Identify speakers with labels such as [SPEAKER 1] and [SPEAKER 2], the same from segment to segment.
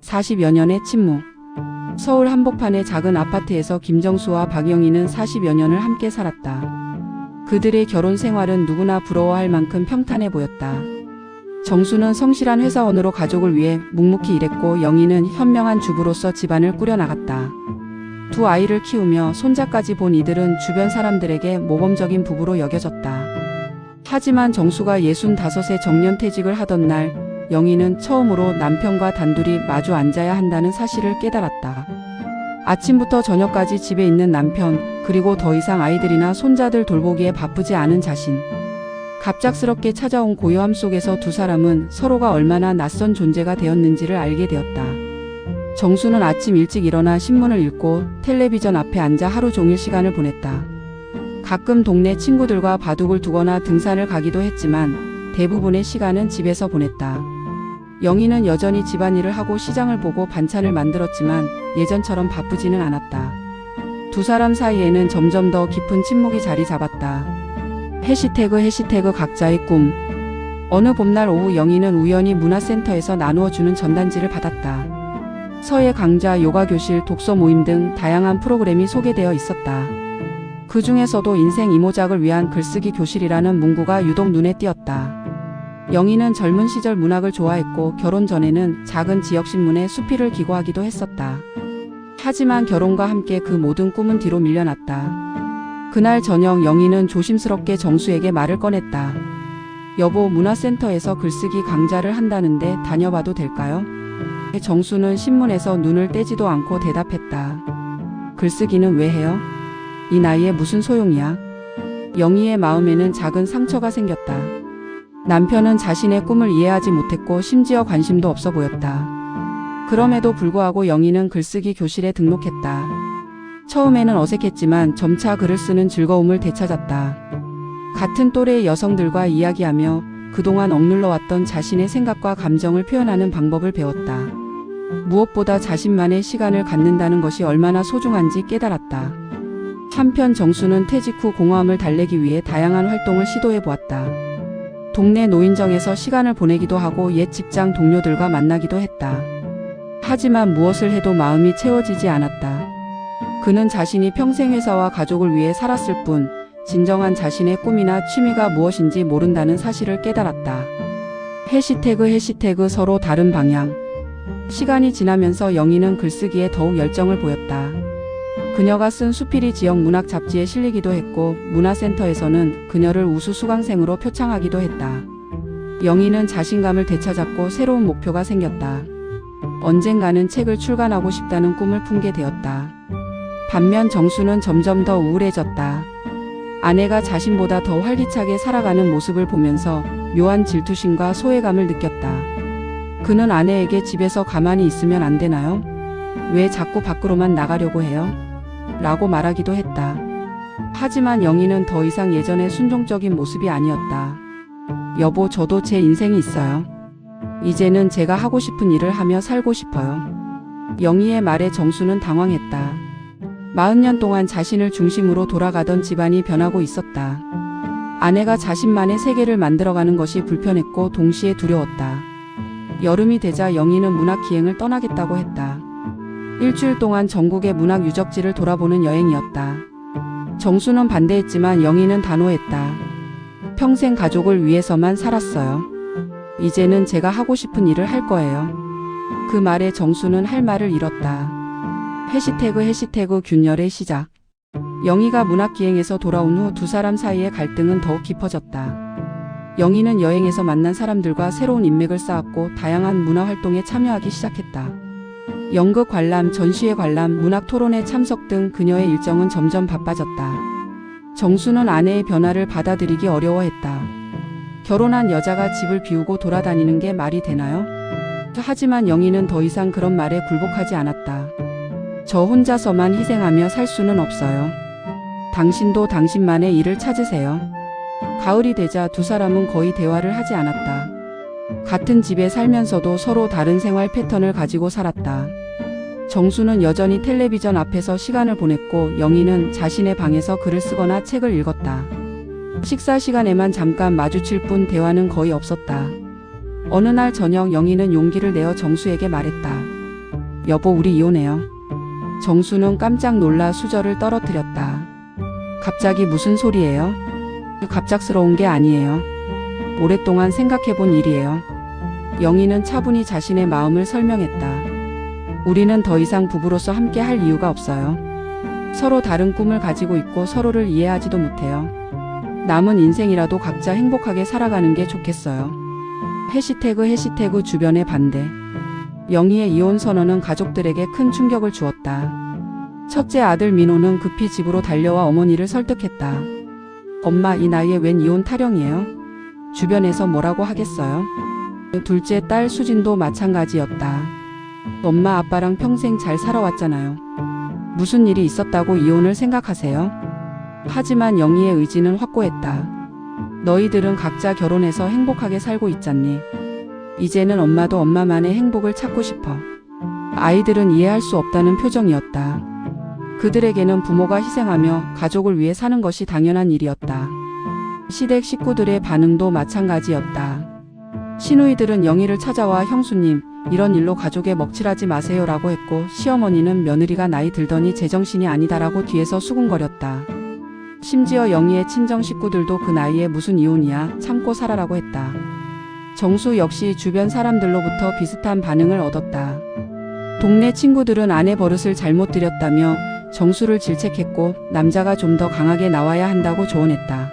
[SPEAKER 1] 40여 년의 침묵. 서울 한복판의 작은 아파트에서 김정수와 박영희는 40여 년을 함께 살았다. 그들의 결혼 생활은 누구나 부러워할 만큼 평탄해 보였다. 정수는 성실한 회사원으로 가족을 위해 묵묵히 일했고 영희는 현명한 주부로서 집안을 꾸려나갔다. 두 아이를 키우며 손자까지 본 이들은 주변 사람들에게 모범적인 부부로 여겨졌다. 하지만 정수가 65세 정년퇴직을 하던 날 영희는 처음으로 남편과 단둘이 마주 앉아야 한다는 사실을 깨달았다. 아침부터 저녁까지 집에 있는 남편, 그리고 더 이상 아이들이나 손자들 돌보기에 바쁘지 않은 자신. 갑작스럽게 찾아온 고요함 속에서 두 사람은 서로가 얼마나 낯선 존재가 되었는지를 알게 되었다. 정수는 아침 일찍 일어나 신문을 읽고 텔레비전 앞에 앉아 하루 종일 시간을 보냈다. 가끔 동네 친구들과 바둑을 두거나 등산을 가기도 했지만 대부분의 시간은 집에서 보냈다. 영희는 여전히 집안일을 하고 시장을 보고 반찬을 만들었지만 예전처럼 바쁘지는 않았다. 두 사람 사이에는 점점 더 깊은 침묵이 자리 잡았다. 해시태그 각자의 꿈. 어느 봄날 오후 영희는 우연히 문화센터에서 나누어주는 전단지를 받았다. 서예 강좌, 요가 교실, 독서 모임 등 다양한 프로그램이 소개되어 있었다. 그 중에서도 인생 이모작을 위한 글쓰기 교실이라는 문구가 유독 눈에 띄었다. 영희는 젊은 시절 문학을 좋아했고 결혼 전에는 작은 지역신문에 수필을 기고하기도 했었다. 하지만 결혼과 함께 그 모든 꿈은 뒤로 밀려났다. 그날 저녁 영희는 조심스럽게 정수에게 말을 꺼냈다. 여보, 문화센터에서 글쓰기 강좌를 한다는데 다녀봐도 될까요? 정수는 신문에서 눈을 떼지도 않고 대답했다. 글쓰기는 왜 해요? 이 나이에 무슨 소용이야? 영희의 마음에는 작은 상처가 생겼다. 남편은 자신의 꿈을 이해하지 못했고 심지어 관심도 없어 보였다. 그럼에도 불구하고 영희는 글쓰기 교실에 등록했다. 처음에는 어색했지만 점차 글을 쓰는 즐거움을 되찾았다. 같은 또래의 여성들과 이야기하며 그동안 억눌러왔던 자신의 생각과 감정을 표현하는 방법을 배웠다. 무엇보다 자신만의 시간을 갖는다는 것이 얼마나 소중한지 깨달았다. 한편 정수는 퇴직 후 공허함을 달래기 위해 다양한 활동을 시도해 보았다. 동네 노인정에서 시간을 보내기도 하고 옛 직장 동료들과 만나기도 했다. 하지만 무엇을 해도 마음이 채워지지 않았다. 그는 자신이 평생 회사와 가족을 위해 살았을 뿐 진정한 자신의 꿈이나 취미가 무엇인지 모른다는 사실을 깨달았다. 해시태그 서로 다른 방향. 시간이 지나면서 영희는 글쓰기에 더욱 열정을 보였다. 그녀가 쓴 수필이 지역 문학 잡지에 실리기도 했고 문화센터에서는 그녀를 우수 수강생으로 표창하기도 했다. 영희는 자신감을 되찾았고 새로운 목표가 생겼다. 언젠가는 책을 출간하고 싶다는 꿈을 품게 되었다. 반면 정수는 점점 더 우울해졌다. 아내가 자신보다 더 활기차게 살아가는 모습을 보면서 묘한 질투심과 소외감을 느꼈다. 그는 아내에게 집에서 가만히 있으면 안 되나요? 왜 자꾸 밖으로만 나가려고 해요? 라고 말하기도 했다. 하지만 영희는 더 이상 예전의 순종적인 모습이 아니었다. 여보, 저도 제 인생이 있어요. 이제는 제가 하고 싶은 일을 하며 살고 싶어요. 영희의 말에 정수는 당황했다. 40년 동안 자신을 중심으로 돌아가던 집안이 변하고 있었다. 아내가 자신만의 세계를 만들어가는 것이 불편했고 동시에 두려웠다. 여름이 되자 영희는 문학 기행을 떠나겠다고 했다. 일주일 동안 전국의 문학 유적지를 돌아보는 여행이었다. 정수는 반대했지만 영희는 단호했다. 평생 가족을 위해서만 살았어요. 이제는 제가 하고 싶은 일을 할 거예요. 그 말에 정수는 할 말을 잃었다. 해시태그 균열의 시작. 영희가 문학 기행에서 돌아온 후 두 사람 사이의 갈등은 더욱 깊어졌다. 영희는 여행에서 만난 사람들과 새로운 인맥을 쌓았고 다양한 문화 활동에 참여하기 시작했다. 연극 관람, 전시회 관람, 문학 토론회 참석 등 그녀의 일정은 점점 바빠졌다. 정수는 아내의 변화를 받아들이기 어려워했다. 결혼한 여자가 집을 비우고 돌아다니는 게 말이 되나요? 하지만 영희는 더 이상 그런 말에 굴복하지 않았다. 저 혼자서만 희생하며 살 수는 없어요. 당신도 당신만의 일을 찾으세요. 가을이 되자 두 사람은 거의 대화를 하지 않았다. 같은 집에 살면서도 서로 다른 생활 패턴을 가지고 살았다. 정수는 여전히 텔레비전 앞에서 시간을 보냈고 영희는 자신의 방에서 글을 쓰거나 책을 읽었다. 식사 시간에만 잠깐 마주칠 뿐 대화는 거의 없었다. 어느 날 저녁 영희는 용기를 내어 정수에게 말했다. 여보, 우리 이혼해요. 정수는 깜짝 놀라 수저를 떨어뜨렸다. 갑자기 무슨 소리예요? 갑작스러운 게 아니에요. 오랫동안 생각해본 일이에요. 영희는 차분히 자신의 마음을 설명했다. 우리는 더 이상 부부로서 함께 할 이유가 없어요. 서로 다른 꿈을 가지고 있고 서로를 이해하지도 못해요. 남은 인생이라도 각자 행복하게 살아가는 게 좋겠어요. 해시태그 주변의 반대. 영희의 이혼 선언은 가족들에게 큰 충격을 주었다. 첫째 아들 민호는 급히 집으로 달려와 어머니를 설득했다. 엄마, 이 나이에 웬 이혼 타령이에요? 주변에서 뭐라고 하겠어요? 둘째 딸 수진도 마찬가지였다. 엄마, 아빠랑 평생 잘 살아왔잖아요. 무슨 일이 있었다고 이혼을 생각하세요? 하지만 영희의 의지는 확고했다. 너희들은 각자 결혼해서 행복하게 살고 있잖니. 이제는 엄마도 엄마만의 행복을 찾고 싶어. 아이들은 이해할 수 없다는 표정이었다. 그들에게는 부모가 희생하며 가족을 위해 사는 것이 당연한 일이었다. 시댁 식구들의 반응도 마찬가지였다. 시누이들은 영희를 찾아와 형수님, 이런 일로 가족에 먹칠하지 마세요라고 했고, 시어머니는 며느리가 나이 들더니 제정신이 아니다라고 뒤에서 수군거렸다. 심지어 영희의 친정 식구들도 그 나이에 무슨 이혼이야, 참고 살아라고 했다. 정수 역시 주변 사람들로부터 비슷한 반응을 얻었다. 동네 친구들은 아내 버릇을 잘못 들였다며 정수를 질책했고, 남자가 좀 더 강하게 나와야 한다고 조언했다.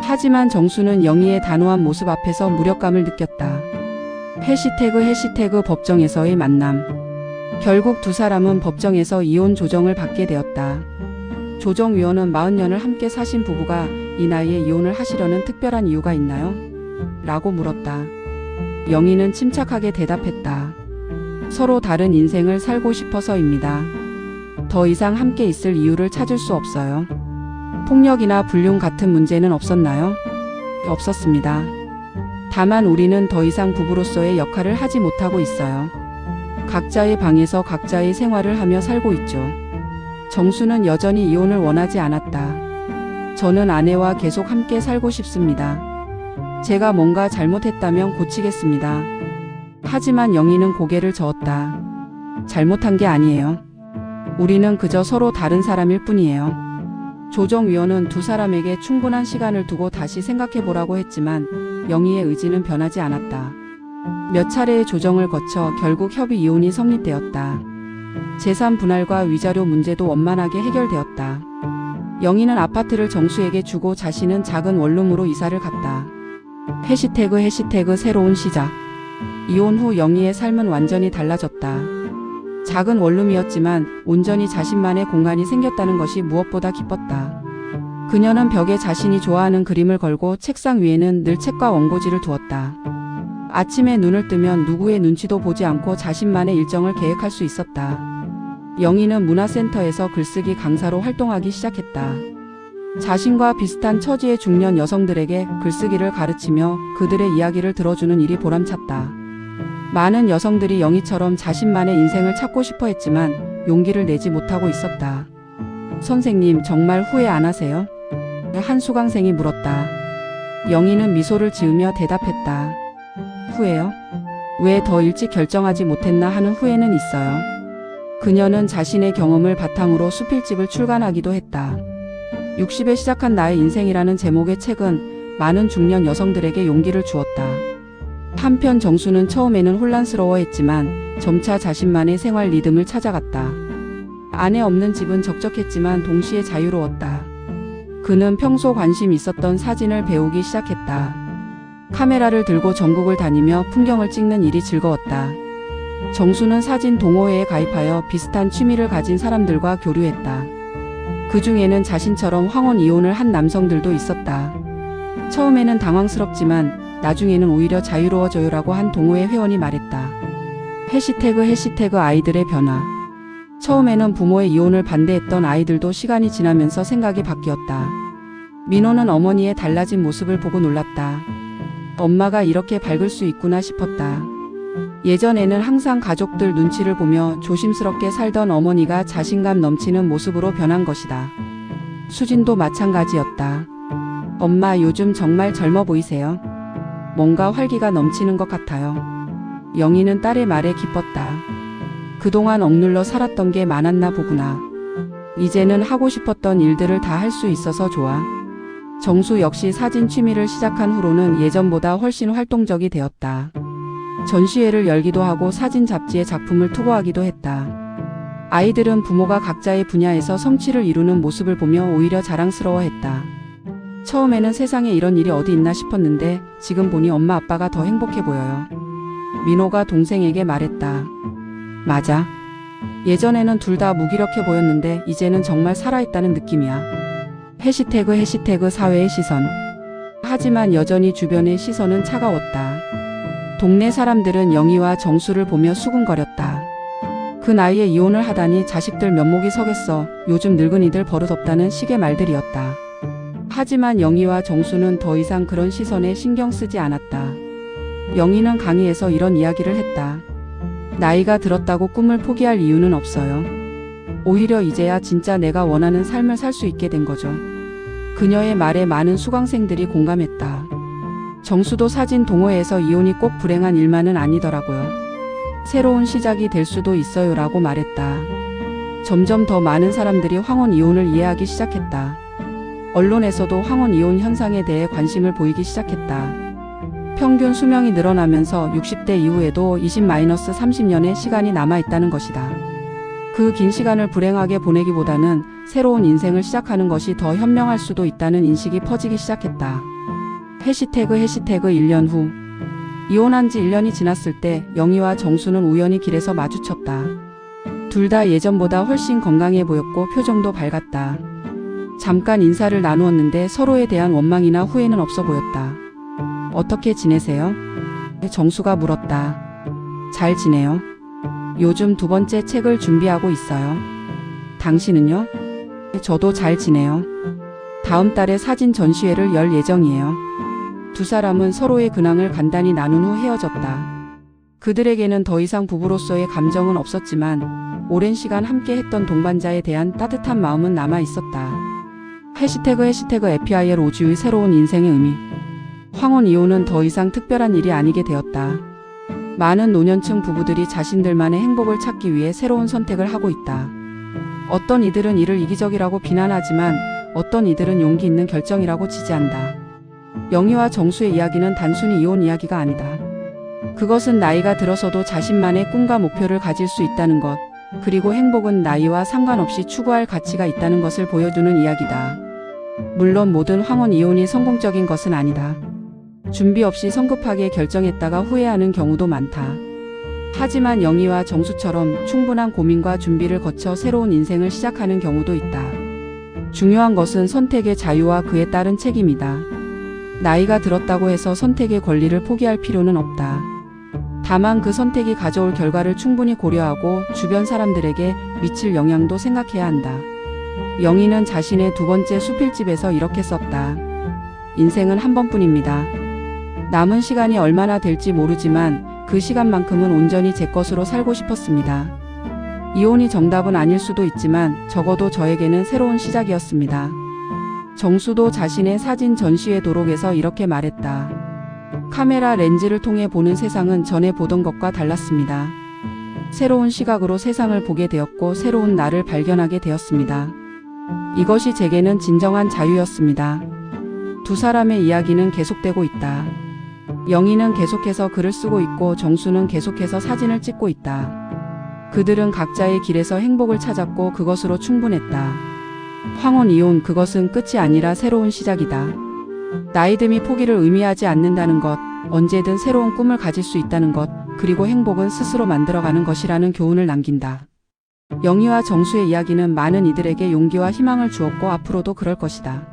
[SPEAKER 1] 하지만 정수는 영희의 단호한 모습 앞에서 무력감을 느꼈다. 해시태그 법정에서의 만남. 결국 두 사람은 법정에서 이혼 조정을 받게 되었다. 조정위원은 40년을 함께 사신 부부가 이 나이에 이혼을 하시려는 특별한 이유가 있나요? 라고 물었다. 영희는 침착하게 대답했다. 서로 다른 인생을 살고 싶어서입니다. 더 이상 함께 있을 이유를 찾을 수 없어요. 폭력이나 불륜 같은 문제는 없었나요? 없었습니다. 다만 우리는 더 이상 부부로서의 역할을 하지 못하고 있어요. 각자의 방에서 각자의 생활을 하며 살고 있죠. 정수는 여전히 이혼을 원하지 않았다. 저는 아내와 계속 함께 살고 싶습니다. 제가 뭔가 잘못했다면 고치겠습니다. 하지만 영희는 고개를 저었다. 잘못한 게 아니에요. 우리는 그저 서로 다른 사람일 뿐이에요. 조정위원은 두 사람에게 충분한 시간을 두고 다시 생각해보라고 했지만 영희의 의지는 변하지 않았다. 몇 차례의 조정을 거쳐 결국 협의 이혼이 성립되었다. 재산 분할과 위자료 문제도 원만하게 해결되었다. 영희는 아파트를 정수에게 주고 자신은 작은 원룸으로 이사를 갔다. 해시태그 새로운 시작. 이혼 후 영희의 삶은 완전히 달라졌다. 작은 원룸이었지만 온전히 자신만의 공간이 생겼다는 것이 무엇보다 기뻤다. 그녀는 벽에 자신이 좋아하는 그림을 걸고 책상 위에는 늘 책과 원고지를 두었다. 아침에 눈을 뜨면 누구의 눈치도 보지 않고 자신만의 일정을 계획할 수 있었다. 영희는 문화센터에서 글쓰기 강사로 활동하기 시작했다. 자신과 비슷한 처지의 중년 여성들에게 글쓰기를 가르치며 그들의 이야기를 들어주는 일이 보람찼다. 많은 여성들이 영희처럼 자신만의 인생을 찾고 싶어 했지만 용기를 내지 못하고 있었다. 선생님, 정말 후회 안 하세요? 한 수강생이 물었다. 영희는 미소를 지으며 대답했다. 후회요? 왜 더 일찍 결정하지 못했나 하는 후회는 있어요. 그녀는 자신의 경험을 바탕으로 수필집을 출간하기도 했다. 60에 시작한 나의 인생이라는 제목의 책은 많은 중년 여성들에게 용기를 주었다. 한편 정수는 처음에는 혼란스러워했지만 점차 자신만의 생활 리듬을 찾아갔다. 아내 없는 집은 적적했지만 동시에 자유로웠다. 그는 평소 관심 있었던 사진을 배우기 시작했다. 카메라를 들고 전국을 다니며 풍경을 찍는 일이 즐거웠다. 정수는 사진 동호회에 가입하여 비슷한 취미를 가진 사람들과 교류했다. 그 중에는 자신처럼 황혼 이혼을 한 남성들도 있었다. 처음에는 당황스럽지만 나중에는 오히려 자유로워져요라고 한 동호회 회원이 말했다. 해시태그 아이들의 변화. 처음에는 부모의 이혼을 반대했던 아이들도 시간이 지나면서 생각이 바뀌었다. 민호는 어머니의 달라진 모습을 보고 놀랐다. 엄마가 이렇게 밝을 수 있구나 싶었다. 예전에는 항상 가족들 눈치를 보며 조심스럽게 살던 어머니가 자신감 넘치는 모습으로 변한 것이다. 수진도 마찬가지였다. 엄마, 요즘 정말 젊어 보이세요. 뭔가 활기가 넘치는 것 같아요. 영희는 딸의 말에 기뻤다. 그동안 억눌러 살았던 게 많았나 보구나. 이제는 하고 싶었던 일들을 다 할 수 있어서 좋아. 정수 역시 사진 취미를 시작한 후로는 예전보다 훨씬 활동적이 되었다. 전시회를 열기도 하고 사진 잡지에 작품을 투고하기도 했다. 아이들은 부모가 각자의 분야에서 성취를 이루는 모습을 보며 오히려 자랑스러워했다. 처음에는 세상에 이런 일이 어디 있나 싶었는데 지금 보니 엄마 아빠가 더 행복해 보여요. 민호가 동생에게 말했다. 맞아. 예전에는 둘 다 무기력해 보였는데 이제는 정말 살아있다는 느낌이야. 해시태그 사회의 시선. 하지만 여전히 주변의 시선은 차가웠다. 동네 사람들은 영희와 정수를 보며 수군거렸다. 그 나이에 이혼을 하다니 자식들 면목이 서겠어. 요즘 늙은이들 버릇없다는 식의 말들이었다. 하지만 영희와 정수는 더 이상 그런 시선에 신경 쓰지 않았다. 영희는 강의에서 이런 이야기를 했다. 나이가 들었다고 꿈을 포기할 이유는 없어요. 오히려 이제야 진짜 내가 원하는 삶을 살 수 있게 된 거죠. 그녀의 말에 많은 수강생들이 공감했다. 정수도 사진 동호회에서 이혼이 꼭 불행한 일만은 아니더라고요. 새로운 시작이 될 수도 있어요 라고 말했다. 점점 더 많은 사람들이 황혼 이혼을 이해하기 시작했다. 언론에서도 황혼 이혼 현상에 대해 관심을 보이기 시작했다. 평균 수명이 늘어나면서 60대 이후에도 20-30년의 시간이 남아있다는 것이다. 그 긴 시간을 불행하게 보내기보다는 새로운 인생을 시작하는 것이 더 현명할 수도 있다는 인식이 퍼지기 시작했다. 해시태그 1년 후. 이혼한 지 1년이 지났을 때 영희와 정수는 우연히 길에서 마주쳤다. 둘 다 예전보다 훨씬 건강해 보였고 표정도 밝았다. 잠깐 인사를 나누었는데 서로에 대한 원망이나 후회는 없어 보였다. 어떻게 지내세요? 정수가 물었다. 잘 지내요. 요즘 2번째 책을 준비하고 있어요. 당신은요? 저도 잘 지내요. 다음 달에 사진 전시회를 열 예정이에요. 두 사람은 서로의 근황을 간단히 나눈 후 헤어졌다. 그들에게는 더 이상 부부로서의 감정은 없었지만 오랜 시간 함께 했던 동반자에 대한 따뜻한 마음은 남아 있었다. 해시태그 에피아이엘 오즈의 새로운 인생의 의미. 황혼 이혼은 더 이상 특별한 일이 아니게 되었다. 많은 노년층 부부들이 자신들만의 행복을 찾기 위해 새로운 선택을 하고 있다. 어떤 이들은 이를 이기적이라고 비난하지만 어떤 이들은 용기 있는 결정이라고 지지한다. 영희와 정수의 이야기는 단순히 이혼 이야기가 아니다. 그것은 나이가 들어서도 자신만의 꿈과 목표를 가질 수 있다는 것, 그리고 행복은 나이와 상관없이 추구할 가치가 있다는 것을 보여주는 이야기다. 물론 모든 황혼 이혼이 성공적인 것은 아니다. 준비 없이 성급하게 결정했다가 후회하는 경우도 많다. 하지만 영희와 정수처럼 충분한 고민과 준비를 거쳐 새로운 인생을 시작하는 경우도 있다. 중요한 것은 선택의 자유와 그에 따른 책임이다. 나이가 들었다고 해서 선택의 권리를 포기할 필요는 없다. 다만 그 선택이 가져올 결과를 충분히 고려하고 주변 사람들에게 미칠 영향도 생각해야 한다. 영희는 자신의 2번째 수필집에서 이렇게 썼다. 인생은 한 번뿐입니다. 남은 시간이 얼마나 될지 모르지만 그 시간만큼은 온전히 제 것으로 살고 싶었습니다. 이혼이 정답은 아닐 수도 있지만 적어도 저에게는 새로운 시작이었습니다. 정수도 자신의 사진 전시회 도록에서 이렇게 말했다. 카메라 렌즈를 통해 보는 세상은 전에 보던 것과 달랐습니다. 새로운 시각으로 세상을 보게 되었고 새로운 나를 발견하게 되었습니다. 이것이 제게는 진정한 자유였습니다. 두 사람의 이야기는 계속되고 있다. 영희는 계속해서 글을 쓰고 있고 정수는 계속해서 사진을 찍고 있다. 그들은 각자의 길에서 행복을 찾았고 그것으로 충분했다. 황혼 이혼, 그것은 끝이 아니라 새로운 시작이다. 나이듦이 포기를 의미하지 않는다는 것, 언제든 새로운 꿈을 가질 수 있다는 것, 그리고 행복은 스스로 만들어가는 것이라는 교훈을 남긴다. 영희와 정수의 이야기는 많은 이들에게 용기와 희망을 주었고 앞으로도 그럴 것이다.